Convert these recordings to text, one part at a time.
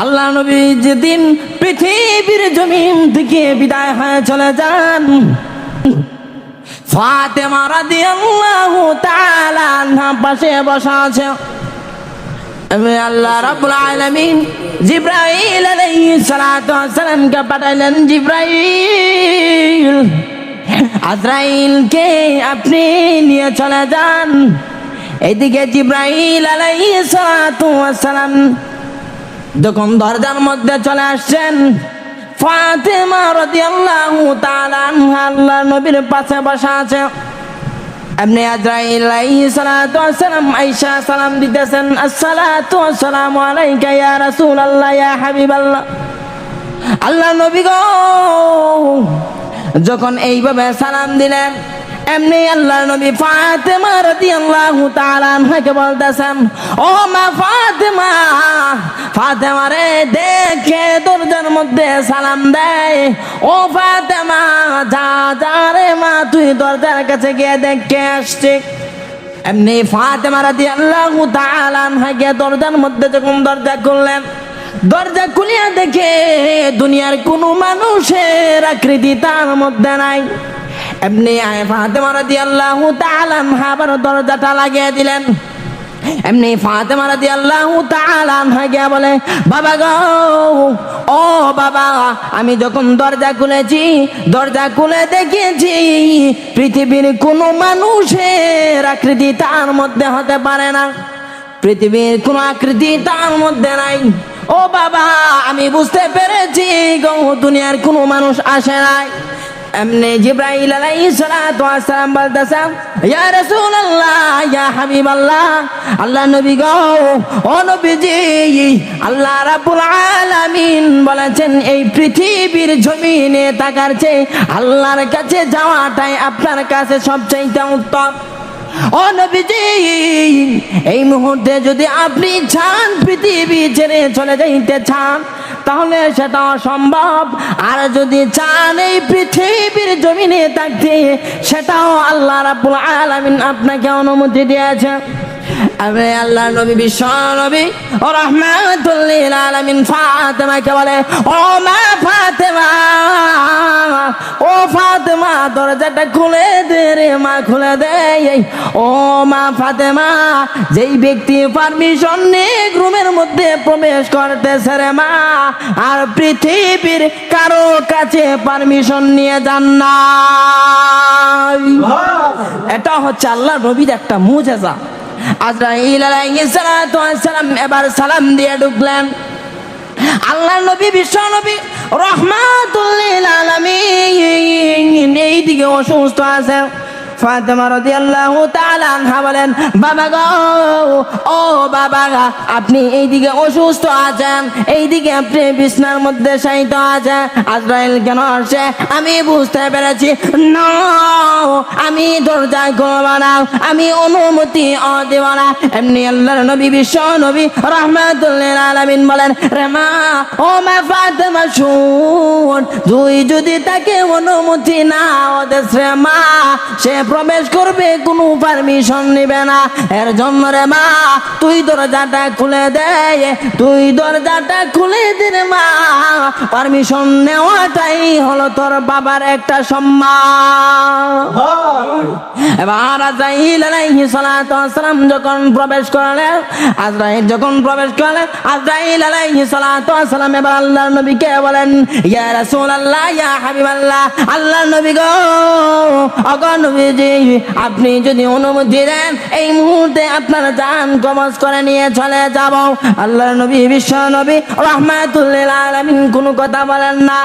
আল্লাহ নবী যেদিন পৃথিবীর জমিন থেকে বিদায় হয়ে চলে যান, ফাতেমা রাদিয়াল্লাহু তাআলা আনহা পাশে বসা আছে। আল্লাহ রাব্বুল আলামিন জিবরাইল আলাইহিস সালাতু ওয়াস সালামকে পাঠালেন। জিবরাইল, আজরাইলকে আপনি নিয়ে চলে যান। এদিকে জিবরাইল আলাইহিস সালাতু ওয়াস সালাম যখন দরজার মধ্যে চলে আসছেন, ফাতেমা রাদিয়াল্লাহু তাআলা আনহা আল্লাহ নবীর পাশে বসা আছে। এমনি আজরাইল আলাইহিস সালাতু ওয়াস সালাম আয়েশা সালাম দিতেছেন, আসসালাতু ওয়াসসালামু আলাইকা ইয়া রাসূলুল্লাহ ইয়া হাবিবাল্লাহ। আল্লাহ নবী গো যখন এইভাবে সালাম দিলেন, এমনি আল্লাহ নবী ফাতেমা রাদিয়াল্লাহু তাআলা আনহাকে বলতেছেন, ও মা ফাতেমা, ফাতেমা রে দেখে দরজার মধ্যে সালাম দেয়। ও ফাতেমা, যা যা রে মা, তুই দরজার কাছে গিয়ে দেখে আসছে। এমনি ফাতেমা রাদিয়াল্লাহু তাআলা আনহাকে দরজার মধ্যে যখন দরজা খুললেন, দরজা খুলিয়া দেখে দুনিয়ার কোনো মানুষের আকৃতি তার মধ্যে নাই। এমনি ফাতেমা রাদিয়াল্লাহু তাআলা আনহা আবার দরজাটা লাগিয়ে দিলেন। এমনি ফাতেমা রাদিয়াল্লাহু তাআলা আনহা গিয়া বলে, বাবা গো, ও বাবা, আমি যখন দরজা খুলেছি, দরজা খুলে দেখেছি পৃথিবীর কোনো মানুষের আকৃতি তার মধ্যে হতে পারে না, পৃথিবীর কোনো আকৃতি তার মধ্যে নাই। ও বাবা, আমি বুঝতে পেরেছি গো, দুনিয়ার কোনো মানুষ আসে নাই। এমনি জিবরাইল আলাইহিস সালাতু ওয়াস সালাম বলতেছেন, ইয়া রাসূলুল্লাহ ইয়া হাবিবাল্লাহ, আল্লাহ নবী গো, ও নবীজি, আল্লাহ রাব্বুল আলামিন বলেছেন এই পৃথিবীর জমিনে থাকার চেয়ে আল্লাহর কাছে যাওয়াটাই আপনার কাছে সবচেয়ে উত্তম। ও নবীজি, এই মুহূর্তে যদি আপনি চান পৃথিবী ছেড়ে চলে যাইতে চান, তাহলে সেটা অসম্ভব। আর যদি চান এই পৃথিবীর জমিনে থাকতে, সেটাও আল্লাহ রাব্বুল আলামিন আপনাকে অনুমতি দিয়েছে। আরে আল্লাহ নবী, বিশ্ব নবী ও রাহমাতুল লিল আলামিন ফাতেমাকে বলে, ও মা ফাতেমা, ও ফাতেমা, দরজাটা খুলে দে রে মা, খুলে দে। ও মা ফাতেমা, যেই ব্যক্তি পারমিশন নিয়ে রুমের মধ্যে প্রবেশ করতেছে রে মা, আর পৃথিবীর কারো কাছে পারমিশন নিয়ে যান না। এটা হচ্ছে আল্লাহ নবীর একটা মুজিজা। আজরাইল আলাইহিস সালাতু ওয়াস সালাম এবার সালাম দিয়ে ঢুকলেন। আল্লাহ নবী, বিশ্ব নবী রাহমাতুল লিল আলামিন এইদিকে অসুস্থ আছেন। ফাতেমা রাদিয়াল্লাহু তাআলা আনহা বলেন, বাবা গো, ও বাবা, আপনি এইদিকে অসুস্থ আছেন, এইদিকে আপনি বিছনার মধ্যে শায়িত আছেন, আজরাইল কেন আসছে আমি বুঝতে পেরেছি। না, আমি দরজা খুলব না, আমি অনুমতি দেব না। এমনি আল্লাহর নবী, বিশ্ব নবী রাহমাতুল লিল আলামিন বলেন, রে মা, ও মা ফাতেমা, শুন, তুই যদি তাকে অনুমতি না দেস রে মা, সে প্রবেশ করবে, কোনো পারমিশন নিবে না। এর জন্য রে মা, তুই দরজাটা খুলে দে, তুই দরজাটা খুলে দে রে মা। পারমিশন নেওয়াটাই হলো তোর বাবার একটা সম্মান। এবার আজরাইল আলাইহিস সালাতু ওয়াস সালাম যখন প্রবেশ করলেন, আজরাইল যখন প্রবেশ করলেন, আজরাইল আলাইহিস সালাতু ওয়াস সালাম এবার আল্লাহর নবীকে বলেন, ইয়া রাসূলুল্লাহ ইয়া হাবিবাল্লাহ, আল্লাহর নবী গো, ওগো নবীজি, আপনি যদি অনুমতি দেন, এই মুহূর্তে আপনার জান কবজ করে নিয়ে চলে যাব। আল্লাহর নবী, বিশ্ব নবী রাহমাতুল লিল আলামিন কোনো কথা বলেন না,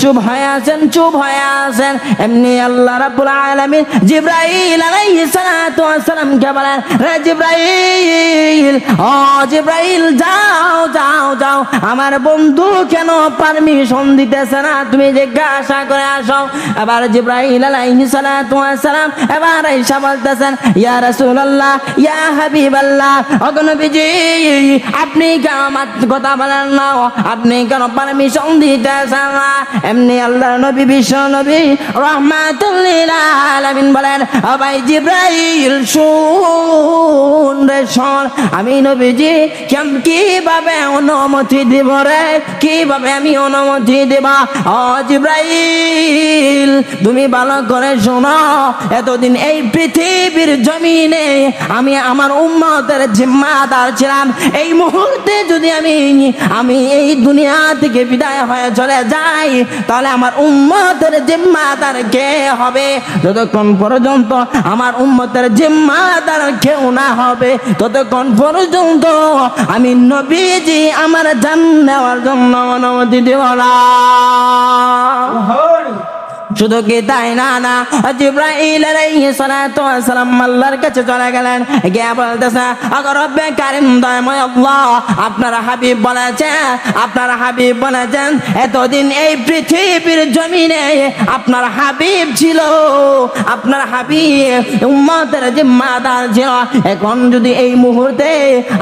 চুপ হয়ে আছেন, চুপ হয়ে আছেন। এমনি আল্লাহ রাব্বুল আলামিন জিবরাইল আলাইহিস সালাতু ওয়াস সালামকে বলেন, রে জিবরাইল, ও জিবরাইল, যাও যাও যাও, আমার বন্ধু কেন পারমিশন দিতেছে না, তুমি জিজ্ঞাসা করে আসো। আবার জিবরাইল আলাইহিস সালাতু ওয়াস সালাম এবার আয়েশা বলতেছেন, ইয়া রাসূলুল্লাহ ইয়া হাবিবাল্লাহ, ওগো নবীজি, আপনি কেন কথা বলেন না, আপনি কেন পারমিশন দিতেছেন না? এমনি আল্লাহর নবী, বিশ্ব নবী রাহমাতুল লিল আলামিন বলেন, ও ভাই জিবরাইল, শুন রে শোন, আমি নবীজি কিভাবে অনুমতি অনুমতি দিব রে, কিভাবে আমি অনুমতি দেব? ও জিবরাইল, তুমি ভালো করে শোনো, এতদিন এই পৃথিবীর জমিনে আমি আমার উম্মতের জিম্মাদার ছিলাম। এই মুহূর্তে যদি আমি এই দুনিয়া থেকে বিদায় হয়ে চলে যাই, তাহলে আমার উম্মতের জিম্মাদার কে হবে? যতক্ষণ পর্যন্ত আমার উম্মতের জিম্মাদার কেউ না হবে, ততক্ষণ পর্যন্ত আমি নবীজি আমার জান নেওয়ার জন্য অনুমতি দেব না। শুধু কি তাই না, জিবরাইল আলাইহিস সালাতু ওয়াস সালাম আল্লাহর কাছে চলে গেলেন, গিয়ে বলতেছে, আগর রব্বে কারীম দয়াময় আল্লাহ, আপনার হাবিব বলেছেন এতদিন এই পৃথিবীর জমিনে আপনার হাবিব ছিল, আপনার হাবিব উম্মতের জিম্মাদার ছিল। এখন যদি এই মুহূর্তে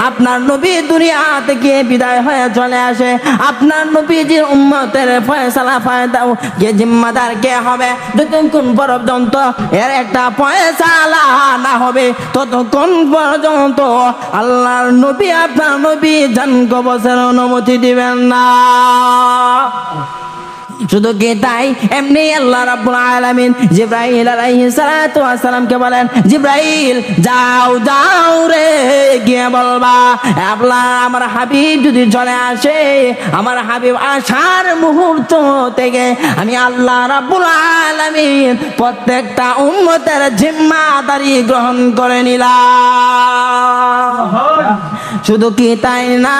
আপনার নবী দুনিয়া থেকে বিদায় হয়ে চলে আসে, আপনার নবীজির উম্মতের ফয়সালা ফায়দা কে জিম্মাদার কে হবে? যতক্ষণ পর্যন্ত এর একটা ফয়সালা না হবে, ততক্ষণ পর্যন্ত আল্লাহর নবী আপনার নবী জান কবজের অনুমতি দিবেন না। শুধু কি তাই, এমনি আল্লাহ রাব্বুল আলামিন জিবরাইল আলাইহিস সালাতু ওয়াস সালামকে বলেন, জিবরাইল যাও রে, গিয়ে বলবা আল্লাহ আমার হাবিব যদি চলে আসে, আমার হাবিব আসার মুহূর্ত থেকে আমি আল্লাহ রাব্বুল আলামিন প্রত্যেকটা উম্মতের জিম্মাদারি গ্রহণ করে নিলাম। শুধু কি তাই না,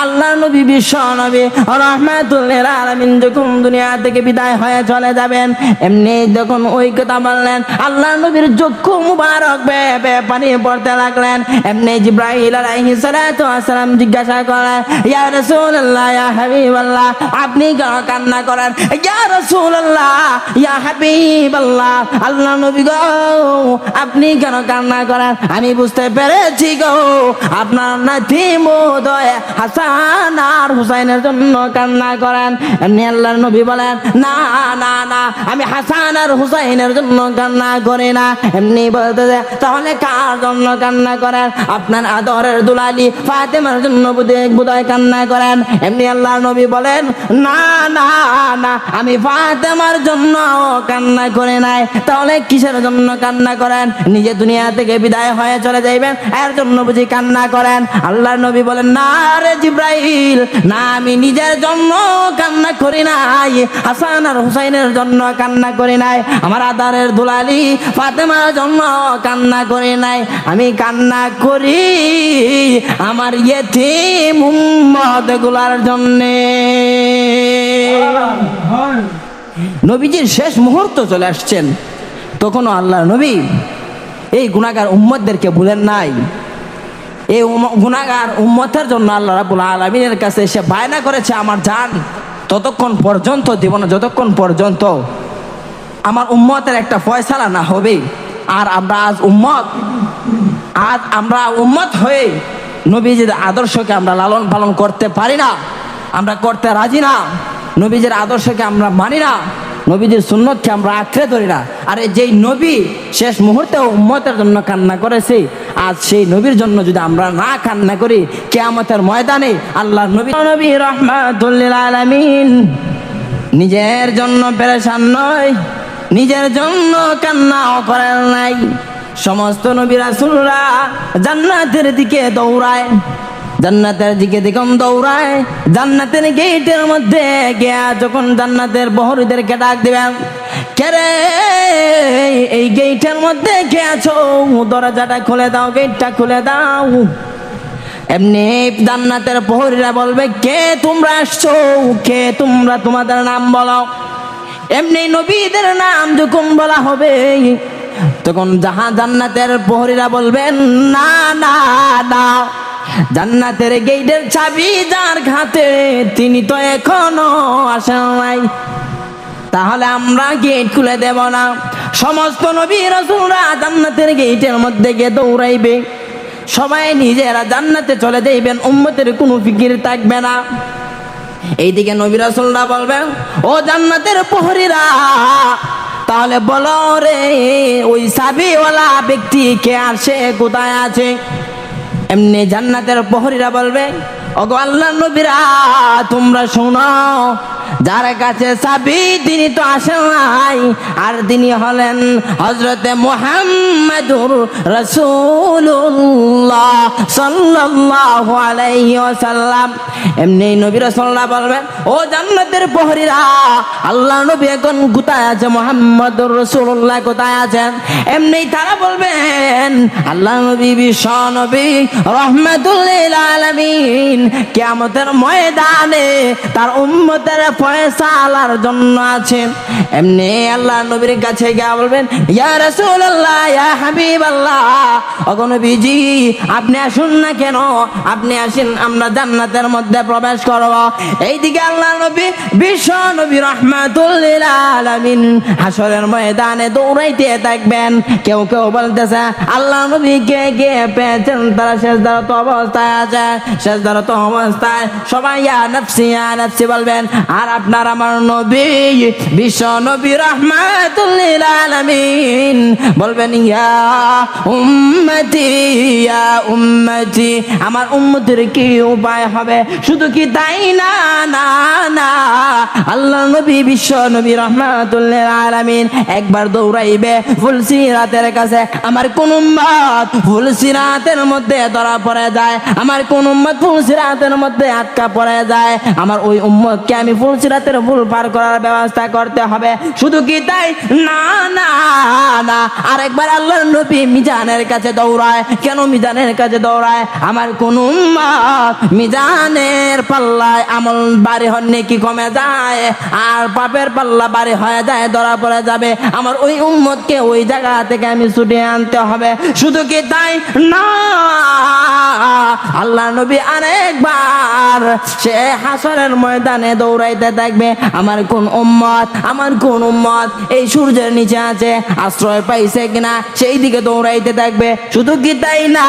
আল্লাহ নবী বিশ্ব নবী রাহমাতুল লিল আলামিন যখন দুনিয়া থেকে বিদায় হয়ে চলে যাবেন, এমনি যখন ওই কথা বললেন, আল্লাহ নবীর চক্ষু মুবারক বেয়ে পানি পড়তে লাগলেন। এমনি জিবরাইল আলাইহিস সালাতু ওয়াস সালাম জিজ্ঞাসা করেন, ইয়া রাসূলুল্লাহ, ইয়া হাবিবাল্লাহ, আপনি কেন কান্না করেন? ইয়া রাসূলুল্লাহ, ইয়া হাবিবাল্লাহ, আল্লাহ নবী গো, আপনি কেন কান্না করেন? আমি বুঝতে পেরেছি গো, আপনার নাতি মোদয় হাসান আর হুসাইনের জন্য কান্না করেন। এমনি আল্লাহর নবী বলেন, না, আমি হাসান আর হুসাইনের জন্য কান্না করি না। এমনি বলতে, তাহলে কার জন্য কান্না করেন? আপনার আদরের দুলালি ফাতেমার জন্য বোধহয় কান্না করেন। এমনি আল্লাহর নবী বলেন, না, আমি ফাতেমার জন্য কান্না করে নাই। তাহলে কিসের জন্য কান্না করেন? নিজে দুনিয়া থেকে বিদায় হয়ে চলে যাইবেন, এর জন্য বুঝি কান্না করেন? আল্লাহর নবী বলেন, না রে জিবরাইল, না, আমি নিজের জন্য কান্না করি নাই, হাসান আর হুসাইনের জন্য কান্না করি নাই, আমার আদরের দুলালি ফাতেমার জন্য কান্না করি নাই, আমি কান্না করি আমার ইয়েতিম উম্মতগুলোর জন্য। নবীজির শেষ মুহূর্ত চলে আসছেন, তখনও আল্লাহর নবী এই গুনাহগার উম্মতদেরকে ভুলেন নাই। এই গুনাহগার উম্মতের জন্য আল্লাহ রাব্বুল আলামিনের কাছে এসে বায়না করেছে, আমার জান ততক্ষণ পর্যন্ত দিব না, যতক্ষণ পর্যন্ত আমার উম্মতের একটা ফয়সালা না হবে। আর আমরা উম্মত হয়ে নবীজির আদর্শকে আমরা লালন পালন করতে পারি না, আমরা করতে রাজি না, নবীজির আদর্শকে আমরা মানি না, নবীজির সুন্নতকে আমরা আঁকড়ে ধরি না। আর যেই নবী শেষ মুহূর্তে উম্মতের জন্য কান্না করেছে, আজ সেই নবীর জন্য যদি আমরা না কান্না করি, কিয়ামতের ময়দানে আল্লাহর নবী রাহমাতুল লিল আলামিন নিজের জন্য পেরেশান নয়, নিজের জন্য কান্নাও করেন নাই। সমস্ত নবী রাসূলরা জান্নাতের দিকে দৌড়ায়, জান্নাতের দিকে দেখুন দৌড়ায়, জান্নাতের গেটের মধ্যে গিয়া যখন জান্নাতের প্রহরীদেরকে ডাক দিবেন, কে রে এই গেটের মধ্যে কে আছো, দরজাটা খুলে দাও, গেটটা খুলে দাও। এমনি জান্নাতের প্রহরীরা বলবে, কে তোমরা আসছো, কে তোমরা, তোমাদের নাম বলো। এমনি নবীদের নাম যখন বলা হবে, তখন জান্নাতের প্রহরীরা বলবেন, না, জান্নাতের গেটের চাবি যার হাতে, তিনি তো এখনো আসেন নাই, তাহলে আমরা গেট খুলে দেব না। সমস্ত নবী রাসূলরা জান্নাতের গেটের মধ্যে গিয়ে দৌড়াইবে, সবাই নিজেরা জান্নাতে চলে যাইবেন, উম্মতের কোনো ফিকির থাকবে না। এইদিকে নবী রাসূলরা বলবেন, ও জান্নাতের প্রহরীরা, তাহলে বলো রে ওই চাবিওয়ালা ব্যক্তি কে আসে, কোথায় আছে? এমনি জান্নাতের প্রহরীরা বলবে, ওগো আল্লাহর নবীরা তোমরা শোনো, যার কাছে চাবি তিনি তো আসেন নাই, আর তিনি হলেন হযরতে মুহাম্মাদুর রাসূলুল্লাহ সাল্লাল্লাহু আলাইহি ওয়াসাল্লাম। এমনি নবী রাসূলুল্লাহ বলবেন, ও জান্নাতের প্রহরীরা, আল্লাহ নবী এখন কোথায় আছে? মুহাম্মাদুর রাসূলুল্লাহ কোথায় আছেন? এমনি তারা বলবেন, আল্লাহ নবী বিশ্ব নবী রাহমাতুল লিল আলামিন কিয়ামতের ময়দানে তার উম্মতের ফয়সালার জন্য আছেন। এমনি আল্লাহ নবীর কাছে গিয়ে বলবেন, ইয়া রাসূলুল্লাহ, ইয়া হাবিবাল্লাহ, ওগো নবীজি আপনি আসুন না কেন, আপনি আসেন, আমরা জান্নাতের মধ্যে প্রবেশ করব। এইদিকে আল্লাহ নবী বিশ্ব নবী রাহমাতুল লিল আলামিন হাসরের ময়দানে দৌড়াইতে থাকবেন। কেউ কেউ বলতেছে আল্লাহ নবীকে কে পেয়েছেন, তারা শেষদারত অবস্থায় আছে। শেষদারত অবস্থায় সবাই ইয়া নাফসি বলবেন, আর আপনার আমার নবী বিশ্ব নবী রাহমাতুল লিল আলামিন বলবেন, ইয়া উম্মতি, ইয়া উম্মতি, আমার উম্মতের কি উপায় হবে? শুধু কি তাই না, না না, আল্লাহ নবী বিশ্ব নবী রাহমাতুল লিল আলামিন একবার দৌড়াইবে ফুলসিরাতের কাছে। আমার কোন উম্মত ফুলসিরাতের মধ্যে ধরা পড়ে যায়, আমার কোন উম্মত ফুলসিরাতের মধ্যে আটকা পড়ে যায়, আমার ওই উম্মতকে আমি ফুলসিরাতের ফুল পার করার ব্যবস্থা করতে হবে। শুধু কি তাই না, না না, আরেকবার আল্লাহর নবী মিজানের কাছে দৌড়ায়। কেন মিজানের কাছে দৌড়ায়? আমার কোন উম্মত মিজানের পাল্লায় আমল বাড়ি হননি কি কমে যায়, আর পাপের পাল্লা বাড়ি হয়ে যায়, ধরা পড়ে যাবে, আমার ওই উম্মতকে ওই জায়গা থেকে আমি ছুটে আনতে হবে। শুধু কি তাই না, আল্লাহ নবী আরেকবার সে হাসরের ময়দানে দৌড়াইতে থাকবে। আমার কোন উম্মত, আমার কোন উম্মত এই সূর্যের নিচে আছে, আশ্রয় পাইছে কিনা সেই দিকে দৌড়াইতে থাকবে। শুধু কি তাই না,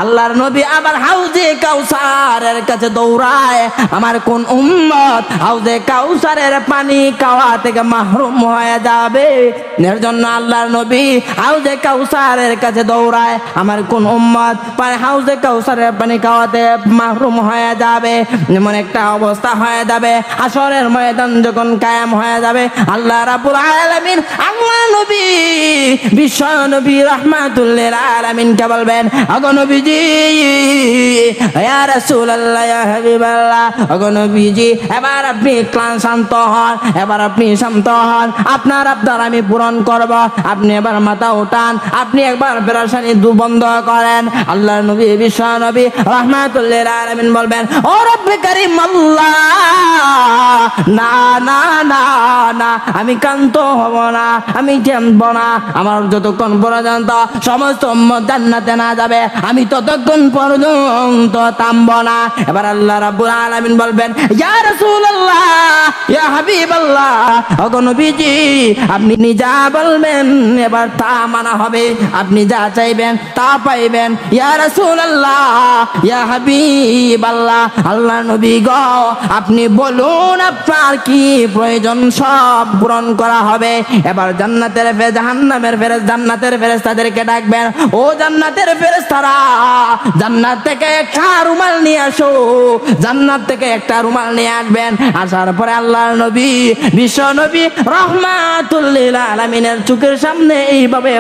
আল্লাহর নবী আবার হাউজে কাউসারের কাছে দৌড়ায়। আমার কোন উম্মত হাউজে কাউসারের পানি খাওয়া থেকে মাহরুম হয়ে যাবে, এর জন্য আল্লাহর নবী হাউজে কাউসারের কাছে দৌড়ায়। আমার কোন উম্মত হাউজে কাউসারের পানি খাওয়াতে মাহরুম হয়ে যাবে, এমন একটা অবস্থা হয়ে যাবে। হাসরের ময়দান যখন কায়েম হয়ে যাবে, আল্লাহ রাব্বুল আলামিন আল্লাহ নবী বিশ্ব নবী রাহমাতুল লিল আলামিন কে বলবেন, ওগো নবীজি, ইয়া রাসূলুল্লাহ, ইয়া হাবিবাল্লাহ, ওগো নবীজি এবার আপনি শান্ত হন, এবার আপনি শান্ত হন, আপনার আবদার আমি পূরণ করব। আপনি এবার মাথা উঠান, আপনি একবার পেরেশানি বন্ধ করেন। আল্লাহর নবী বিশ্ব নবী রাহমাতুল লিল আলামিন বলবেন, ও রব্বে কারীম আল্লাহ, না না না না, আমি কান্ত হব না, আমি থামব না, আমার যতক্ষণ পর্যন্ত সমস্ত উম্মত জান্নাতে না যাবে আমি ততক্ষণ পর্যন্ত থামব না। এবার আল্লাহ রাব্বুল আলামিন বলবেন, ইয়া রাসূলুল্লাহ, ইয়া হাবিবাল্লাহ, ওগো নবীজি আপনি যা বলবেন এবার তা মানা হবে, আপনি যা চাইবেন তা পাইবেন। ইয়া রাসূলুল্লাহ, ইয়া হাবিবাল্লাহ, আল্লাহ নবী গো আপনি বলুন আপনার কি প্রয়োজন, সব পূরণ করা হবে। এবার জান্নাতের জাহান্নামের ফেরেশতা, জান্নাতের ফেরেশতাদেরকে ডাকবেন, ও জান্নাতের ফেরেশতারা, জান্নাত থেকে একটা রুমাল নিয়ে আসো, জান্নাত থেকে একটা রুমাল নিয়ে আসবেন। আসার পরে আল্লাহর নবী বিশ্ব নবী রাহমাতুল লিল আলামিনের চোখের সামনে এইভাবে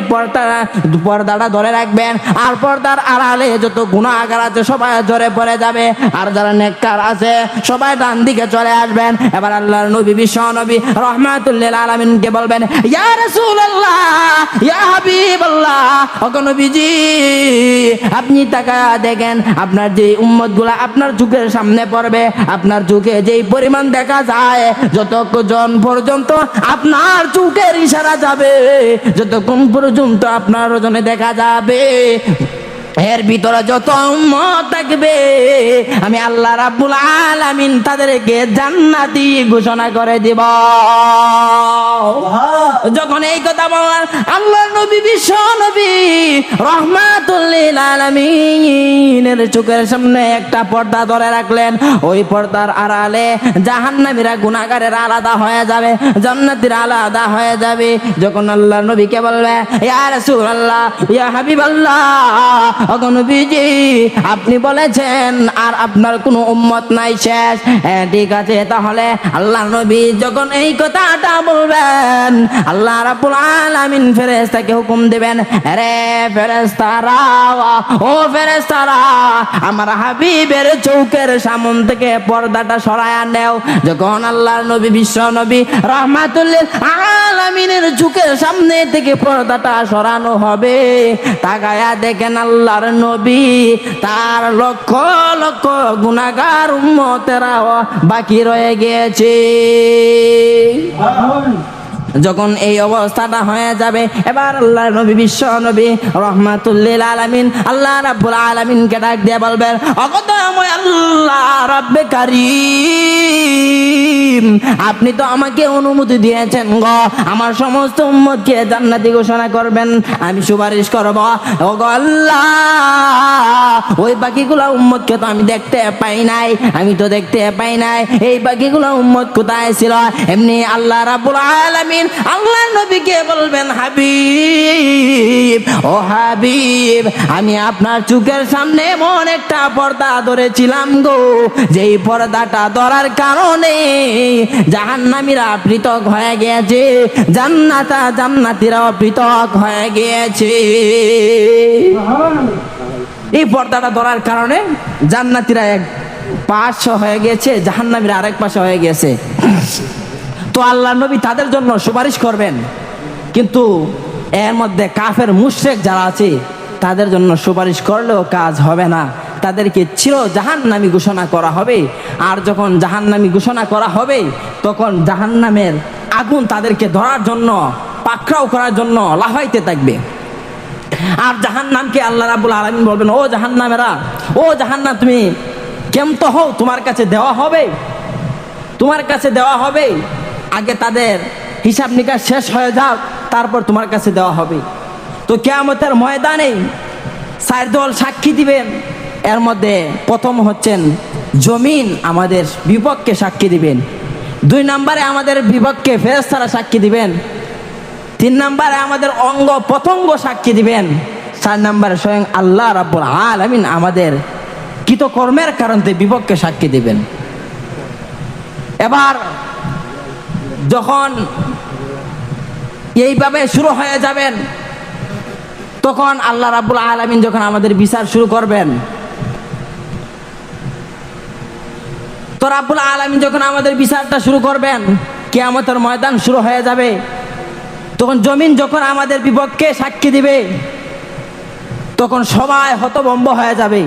পর্দাটা ধরে রাখবেন, আর পর্দার আড়ালে যত গুনাহগার আছে সবাই ঝরে পড়ে যাবে, আর যারা নেককার আছে সবাই ডান দিকে চলে আসবেন। এবার আল্লাহর নবী বিশ্ব নবী রাহমাতুল লিল আলামিনকে বলবেন, ইয়া রাসূলুল্লাহ, ইয়া হাবিবাল্লাহ, ওগো নবীজি আপনি তাকায়া দেখেন আপনার যে উম্মতগুলা আপনার চোখের সামনে পড়বে, আপনার চোখে যেই পরিমাণ দেখা যায়, যতক্ষণ পর্যন্ত আপনার চোখের ইশারা যাবে, যতক্ষণ পর্যন্ত আপনার ওজনে দেখা যাবে, এর ভিতরে যত উম্মত থাকবে আমি আল্লাহ রাব্বুল আলামিন তাদেরকে জান্নাতি ঘোষণা করে দিব। যখন এই কথা বললেন, আল্লাহ নবী বিশ্ব নবী রাহমাতুল লিল আলামিনের চোখের সামনে একটা পর্দা ধরে রাখলেন। ওই পর্দার আড়ালে জাহান্নামীরা গুনাহগারের আলাদা হয়ে যাবে, জান্নাতীরা আলাদা হয়ে যাবে। যখন আল্লাহ নবীকে বলবে, ইয়া রাসূলুল্লাহ, ইয়া হাবিবাল্লাহ, ওগো নবীজি আপনি বলেছেন আর আপনার কোনো উম্মত নাই, শেষ। হ্যাঁ ঠিক আছে, তাহলে আল্লাহ নবী যখন এই কথাটা বলবেন, আল্লাহ রাব্বুল আলামিন ফেরেশতাকে হুকুম দিবেন, আরে ফেরেশতারা, ও ফেরেশতারা, আমার হাবিবের চৌকের সামন থেকে পর্দাটা সরায়া নেও। যখন আল্লাহর নবী, বিশ্ব নবী রাহমাতুল লিল আলামিনের চোখের সামনে থেকে পর্দাটা সরানো হবে, তাকায়া দেখেন আল্লাহর নবী, তার লক্ষ লক্ষ গুনাহগার উম্মতেরা বাকি রয়ে গিয়েছে। যখন এই অবস্থাটা হয়ে যাবে, এবার আল্লাহর নবী, বিশ্ব নবী রাহমাতুল লিল আলামিন আল্লাহ রাব্বুল আলামিনকে ডাক দিয়ে বলবেন, অকদময় আল্লাহ রব্বে কারীম, আপনি তো আমাকে অনুমতি দিয়েছেন গো আমার সমস্ত উম্মতকে জান্নাতি ঘোষণা করবেন, আমি সুপারিশ করব। ওগো আল্লাহ, ওই বাকিগুলো উম্মতকে তো আমি দেখতে পাই নাই, আমি তো দেখতে পাই নাই, এই বাকিগুলো উম্মত কোথায় ছিল? এমনি আল্লাহ রাব্বুল আলামিন আল্লাহর নবীকে বলবেন, হাবিব, ও হাবিব, আমি আপনার চোখের সামনে এমন একটা পর্দা ধরেছিলাম গো, যেই পর্দাটা ধরার কারণে জাহান্নামীরা পৃথক হয়ে গিয়েছে, জান্নাতীরা পৃথক হয়ে গিয়েছে। এই পর্দাটা ধরার কারণে জান্নাতীরা এক পাশে হয়ে গেছে, জাহান্নামীরা আরেক পাশে হয়ে গেছে। তো আল্লাহ নবী তাদের জন্য সুপারিশ করবেন, কিন্তু এর মধ্যে কাফের মুশরিক যারা আছে তাদের জন্য সুপারিশ করলেও কাজ হবে না, তাদেরকে চির জাহান্নামী ঘোষণা করা হবে। আর যখন জাহান্নামী ঘোষণা করা হবে, তখন জাহান্নামের আগুন তাদেরকে ধরার জন্য, পাকড়াও করার জন্য লাফাইতে থাকবে। আর জাহান্নামকে আল্লাহ রাব্বুল আলামিন বলবেন, ও জাহান্নামেরা, ও জাহান্নাম, তুমি কেমত হও, তোমার কাছে দেওয়া হবে, তোমার কাছে দেওয়া হবে, আগে তাদের হিসাব নিকাশ শেষ হয়ে যাক, তারপর তোমার কাছে দেওয়া হবে। তো কিয়ামতের ময়দানে চার দল সাক্ষী দিবেন, এর মধ্যে প্রথম হচ্ছেন জমিন আমাদের বিপক্ষে সাক্ষী দিবেন, 2 নম্বরে আমাদের বিপক্ষে ফেরেশতারা সাক্ষী দিবেন, 3 নম্বরে আমাদের অঙ্গ প্রত্যঙ্গ সাক্ষী দিবেন, 4 নম্বরে স্বয়ং আল্লাহ রাব্বুল আলামিন আমাদের কৃতকর্মের কারণে বিপক্ষে সাক্ষী দিবেন। এবার যখন এইভাবে শুরু হয়ে যাবেন, তখন আল্লাহ রাব্বুল আলামিন যখন আমাদের বিচার শুরু করবেন, তো রাব্বুল আলামিন যখন আমাদের বিচারটা শুরু করবেন, কিয়ামতের ময়দান শুরু হয়ে যাবে, তখন জমিন যখন আমাদের বিপক্ষে সাক্ষী দিবে, তখন সবাই হতভম্ব হয়ে যাবে,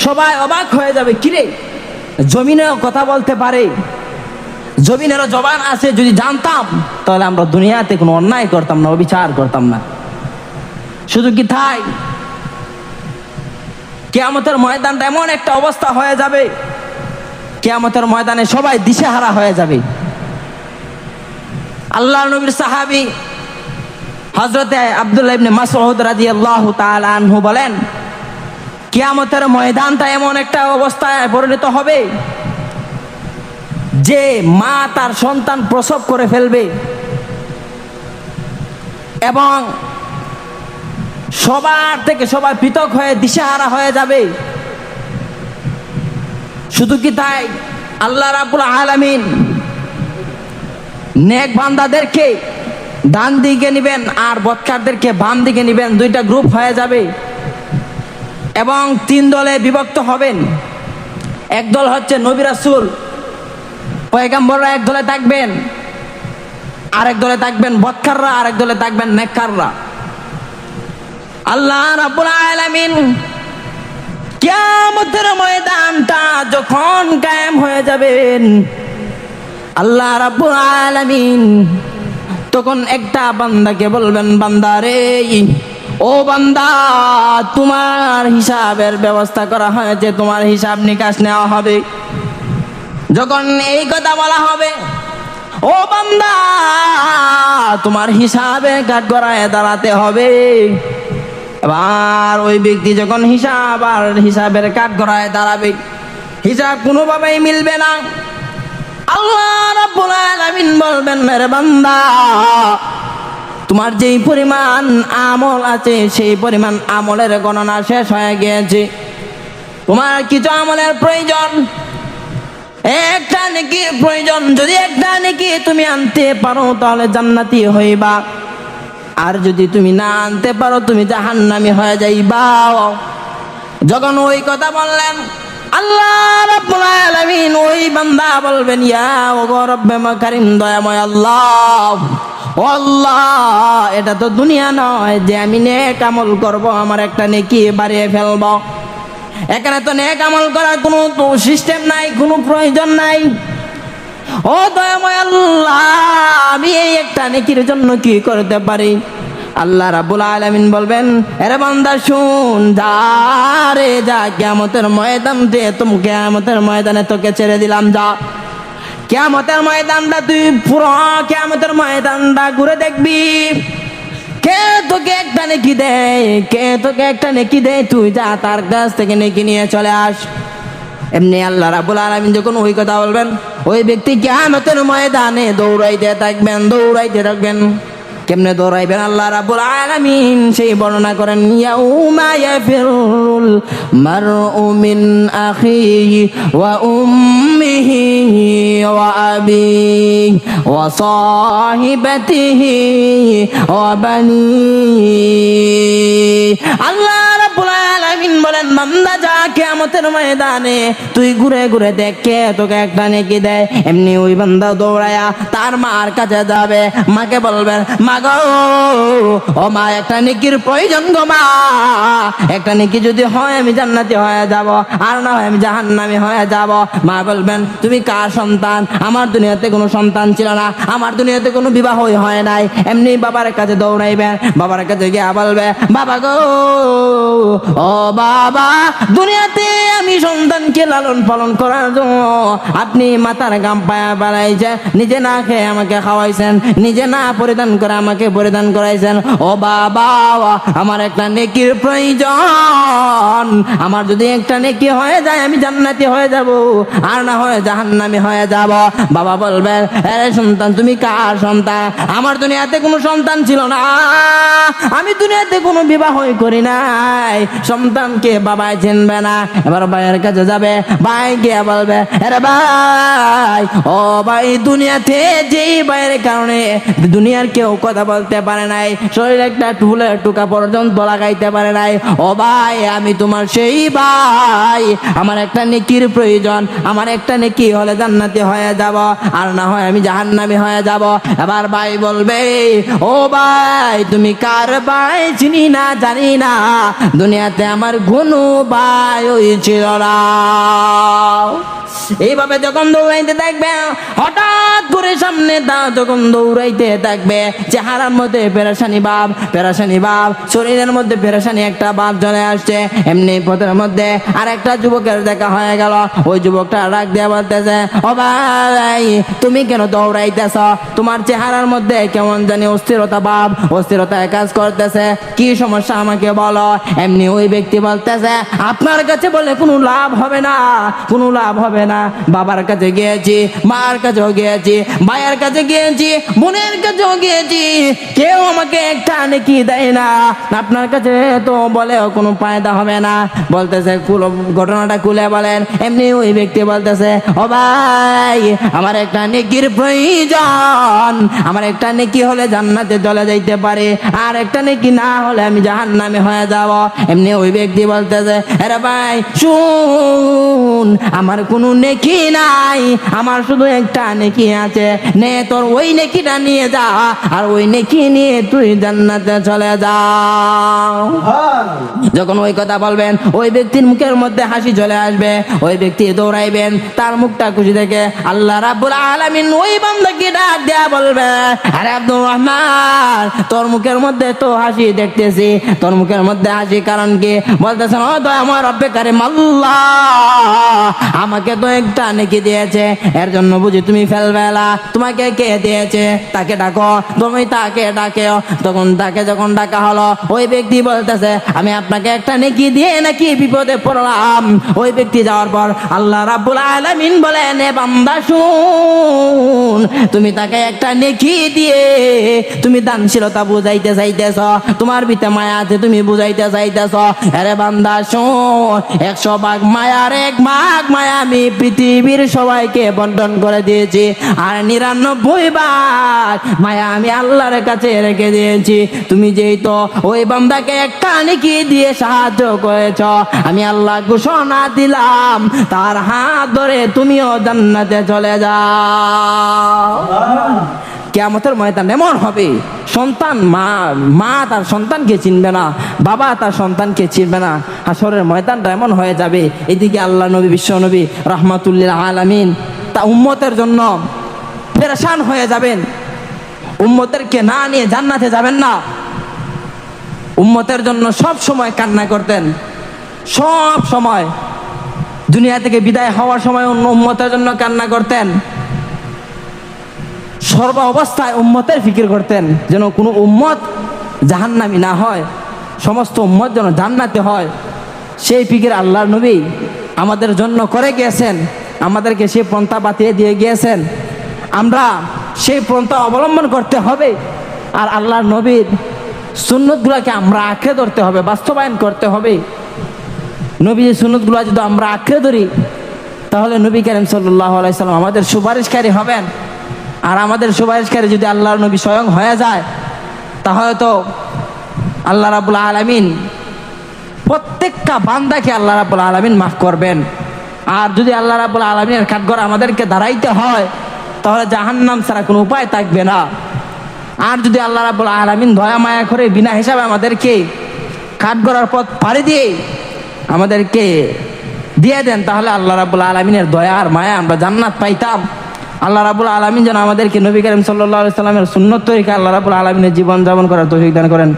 সবাই অবাক হয়ে যাবে, কিরে জমিনেও কথা বলতে পারে, জমিনেরও জবান আছে, যদি জানতাম তাহলে আমরা দুনিয়াতে কোনো অন্যায় করতাম না, অবিচার করতাম না। শুধু কি তাই, কিয়ামতের ময়দানটা এমন একটা অবস্থা হয়ে যাবে, কিয়ামতের ময়দানে সবাই দিশেহারা হয়ে যাবে। আল্লাহর নবীর সাহাবী হযরতে আব্দুল্লাহ ইবনে মাসউদ রাদিয়াল্লাহু তাআলা আনহু বলেন, কিয়ামতের ময়দানটা এমন একটা অবস্থায় পরিণত হবে যে মা তার সন্তান প্রসব করে ফেলবে এবং সবার থেকে সবাই পৃথক হয়ে দিশেহারা হয়ে যাবে। শুধু কি তাই, আল্লাহ রাব্বুল আলামিন নেক বান্দাদেরকে ডান দিকে নিবেন আর বদকারদেরকে বাম দিকে নিবেন, 2টা গ্রুপ হয়ে যাবে এবং 3 দলে বিভক্ত হবেন। এক দল হচ্ছে নবী রাসূল পয়গম্বররা, এক দলে থাকবেন, আরেক দলে থাকবেন বদকাররা, আরেক দলে থাকবেন নেককাররা। আল্লাহ রাব্বুল আলামিন কিয়ামতের ময়দানটা যখন কায়েম হয়ে যাবেন, আল্লাহ রাব্বুল আলামিন তখন একটা বান্দাকে বলবেন, বান্দা রে, ও বান্দা, তোমার হিসাবের ব্যবস্থা করা হয়েছে, তোমার হিসাব নিকাশ নেওয়া হবে। যখন এই কথা বলা হবে, ও বান্দা, তোমার হিসাবে কাঠগড়ায় দাঁড়াতে হবে, এবার ওই ব্যক্তি যখন হিসাবের কাঠগড়ায় দাঁড়াবে, হিসাব কোনোভাবেই মিলবে না। আল্লাহ রাব্বুল আলামিন বলবেন, মেরে বান্দা, তোমার যেই পরিমাণ আমল আছে সেই পরিমাণ আমলের গণনা শেষ হয়ে গিয়েছে। তোমার কিছু আমলের প্রয়োজন, একটা নেকির প্রয়োজন। যদি একটা নেকি তুমি আনতে পারো তাহলে জান্নাতি হইবা, আর যদি তুমি না আনতে পারো তুমি জাহান্নামী হয়ে যাইবা। যখন ওই কথা বললেন আল্লাহ রাব্বুল আলামিন, ওই বান্দা বলবেন ইয়া রব্বে কারীম, দয়াময় আল্লাহ, ও আল্লাহ, এটা তো দুনিয়া নয় যে আমি নেক আমল করব আমার একটা নেকি বাড়িয়ে ফেলবো। এখানে তো নেক আমল করার কোনো সিস্টেম নাই, কোনো প্রয়োজন নাই। ও দয়াময় আল্লাহ, আমি এই একটা নেকির জন্য কি করতে পারি? আল্লাহ রাব্বুল আলামিন বলবেন, আরে বান্দা শুন, যা রে যা, কিয়ামতের ময়দানে তোকে ছেড়ে দিলাম, যা। কিয়ামতের ময়দানটা তুই পুরো কিয়ামতের ময়দানটা ঘুরে দেখবি। কে তোকে একটা নেকি দেয়, কে তোকে একটা নেকি দেয়, তুই যা তার কাছ থেকে নেকি নিয়ে চলে আস। এমনি আল্লাহ রাব্বুল আলামিন যখন ওই কথা বলবেন, ওই ব্যক্তি কিয়ামতের ময়দানে দৌড়াইতে থাকবেন। কেমনে দৌড়াইবেন আল্লাহ রাব্বুল আলামিন সেই বর্ণনা করেন, ইয়াউমা ইয়াফিরুল মারউ মিন আখিহি ওয়া উম্মিহি ওয়া আবিহি ওয়া সাহিবাতিহি ওয়া বানিহি। আল্লাহ রাব্বুল আলামিন বলেন, বান্দা যা কিয়ামতের ময়দানে তুই ঘুরে ঘুরে দেখ কে তোকে একটা নেকি দেয়। এমনি ওই বান্দা দৌড়ায়া তার মার কাছে যাবে, মাকে বলবেন, মা গো, ও মা, একটা নেকির প্রয়োজন গো মা, একটা নেকি যদি হয় আমি জান্নাতি হয়ে যাব, আর না হয় আমি জাহান্নামী হয়ে যাব। মা বলবেন, তুমি কার সন্তান? আমার দুনিয়াতে কোনো সন্তান ছিল না, আমার দুনিয়াতে কোনো বিবাহই হয় নাই। এমনি বাবার কাছে দৌড়াইবেন, বাবার কাছে গিয়ে বলবে, বাবা গো, ও বাবা, দুনিয়াতে আমি সন্তানকে লালন পালন করার জন্য আপনি মাথার গাম পায়া বেড়াইছেন, নিজে না খেয়ে আমাকে খাওয়াইছেন, নিজে না পরিধান করে আমাকে পরিধান করাইছেন। ও বাবা, আমার একটা নেকির প্রয়োজন, আমার যদি একটা নেকি হয়ে যায় আমি জান্নাতি হয়ে যাব, আর না হয় জাহান্নামী হয়ে যাব। বাবা বলবেন, আরে সন্তান, তুমি কার সন্তান? আমার দুনিয়াতে কোনো সন্তান ছিল না, আমি দুনিয়াতে কোনো বিবাহই করি নাই, সন্তানকে বাবাই চিনবে না। এবার ভাইয়ের কাছে যাবে, ভাই গিয়ে বলবে, আরে ভাই, ও ভাই, দুনিয়াতে যেই ভাইয়ের কারণে দুনিয়ার কেউ কথা বলতে পারে নাই, শরীরে একটা টুলের টুকা পর্যন্ত লাগাইতে পারে নাই, ও ভাই, আমি তোমার সেই ভাই, আমার একটা নেকির প্রয়োজন, আমার একটা নেকি হলে জান্নাতি হয়ে যাব, আর না হয় আমি জাহান্নামী হয়ে যাব। এবার ভাই বলবে, ও ভাই, তুমি কার ভাই? চিনি না, জানি না, দুনিয়াতে আমার কোনো ভাই ওই ছিল না। এইভাবে যখন দৌড়াইতে থাকবে, হঠাৎ করে সামনে যখন দৌড়াইতে থাকবে, চেহারার মধ্যে পেরেশানি ভাব, শরীরের মধ্যে পেরেশানি একটা ভাব চলে আসছে। এমনি পথের মধ্যে আর একটা যুবকের দেখা হয়ে গেল। ওই যুবকটা ডাক দিয়ে বলতেছে, ও ভাই, তুমি কেন দৌড়াইতেছ? তোমার চেহারার মধ্যে কেমন জানি অস্থিরতায় কাজ করতেছে, কি সমস্যা আমাকে বলো। এমনি ওই ব্যক্তি বলতেছে, আপনার কাছে বলে কোনো লাভ হবে না, বাবার কাছে গিয়েছি, মার কাছেও গিয়েছি, ভাইয়ের কাছে গিয়েছি, বোনের কাছেও গিয়েছি, কেউ আমাকে একটা নেকি দেয় না, আপনার কাছে তো বলেও কোনো ফায়দা হবে না। বলতেছে, ঘটনাটা খুলে বলেন। এমনি ওই ব্যক্তি বলতেছে, ও ভাই, আমার একটা নেকির প্রয়োজন, আমার একটা নেকি হলে জান্নাতে চলে যাইতে পারে, আর একটা নেকি না হলে আমি জাহান্নামী হয়ে যাব। এমনি ওই ব্যক্তি বলতেছে, আরে ভাই শুন, আমার কোনো নেকি নাই, আমার শুধু একটা নেকি আছে, নে তোর ওই নেকিটা নিয়ে যা, আর ওই নেকি নিয়ে তুই জান্নাতে চলে যাও। যখন ওই কথা বলবেন, ওই ব্যক্তির মুখের মধ্যে হাসি চলে আসবে, ওই ব্যক্তি দৌড়াইবেন, তার মুখটা খুশি দেখে আল্লাহ রাব্বুল আলামিন ওই বান্দাকে ডাক দেয়া বলবে, আরে আব্দুর রহমান, তোর মুখের মধ্যে তো হাসি দেখতেছি, তোর মুখের মধ্যে হাসি কারণ কি? বলতেছেন, ও দয়াময় রব্বে কারীম আল্লাহ, আমাকে তো একটা নেকি দিয়েছে, এর জন্য বুঝি তুমি ফেলবেলা। তোমাকে কে দিয়েছে? তাকে ডাকো। তুমি তাকে ডাকে। তখন তাকে যখন ডাকা হলো, ওই ব্যক্তি বলতেছে আমি আপনাকে একটা নেকি দিয়ে নাকি বিপদে পড়লাম। ওই ব্যক্তি যাওয়ার পর আল্লাহ রাব্বুল আলামিন বলেন, এ বান্দা শুন, তুমি তাকে একটা নেকি দিয়ে তুমি দানশীলতা বুঝাইতে চাইতেছ, তোমার ভিতরে মায়া আছে তুমি বুঝাইতে চাইতেছ। আরে বান্দা শোন, 100 ভাগ মায়ার 1 ভাগ মায়া আমি পৃথিবীর সবাইকে বন্টন করে দিয়েছি, আর 99 ভাগ মায়া আমি আল্লাহর কাছে রেখে দিয়েছি। তুমি যেই তো ওই বান্দাকে একটা নেকি দিয়ে সাহায্য করেছ, আমি আল্লাহ ঘোষণা দিলাম তার হাত ধরে তুমিও জান্নাতে চলে যাও। কিয়ামতের ময়দান এমন হবে, সন্তান মা তার সন্তানকে চিনবে না, বাবা তার সন্তানকে চিনবে না। হাসরের ময়দানটা এমন হয়ে যাবে। এদিকে আল্লাহ নবী, বিশ্ব নবী রাহমাতুল্লিল আলামিন তা উম্মতের জন্য পেরেশান হয়ে যাবেন। উম্মতেরকে না নিয়ে জান্নাতে যাবেন না। উম্মতের জন্য সব সময় কান্না করতেন, সব সময় দুনিয়া থেকে বিদায় হওয়ার সময় উম্মতের জন্য কান্না করতেন। সর্ব অবস্থায় উম্মতের ফিকির করতেন, যেন কোনো উম্মত জাহান্নামী না হয়, সমস্ত উম্মত যেন জান্নাতে হয়। সেই ফিকির আল্লাহর নবী আমাদের জন্য করে গিয়েছেন, আমাদেরকে সেই পন্থা বাতিয়ে দিয়ে গিয়েছেন। আমরা সেই পন্থা অবলম্বন করতে হবে, আর আল্লাহর নবীর সুন্নতগুলোকে আমরা আঁকড়ে ধরতে হবে, বাস্তবায়ন করতে হবে। নবীর সুন্নতগুলো যদি আমরা আঁকড়ে ধরি, তাহলে নবী করিম সাল্লাল্লাহু আলাইহি সাল্লাম আমাদের সুপারিশকারী হবেন। আর আমাদের সুপারিশকারী যদি আল্লাহর নবী স্বয়ং হয়ে যায়, তাহলে তো আল্লাহ রাব্বুল আলামিন প্রত্যেকটা বান্দাকে আল্লাহ রাব্বুল আলামিন মাফ করবেন। আর যদি আল্লাহ রাব্বুল আলামিনের কাঠগড় আমাদেরকে দাঁড়াইতে হয়, তাহলে জাহান্নাম ছাড়া কোনো উপায় থাকবে না। আর যদি আল্লাহ রাব্বুল আলামিন দয়া মায়া করে বিনা হিসাবে আমাদেরকে কাঠগড়ার পথ পাড়ি দিয়ে আমাদেরকে দিয়ে দেন, তাহলে আল্লাহ রাব্বুল আলামিনের দয়া আর মায়া আমরা জান্নাত পাইতাম। আল্লাহ রাব্বুল আলামিন যেন আমাদেরকে নবী করিম সাল্লাল্লাহু আলাইহি সাল্লামের সুন্নত তরিকা আল্লাহ রাব্বুল আলামিনের জীবন যাপন করার তৌফিক দান করেন।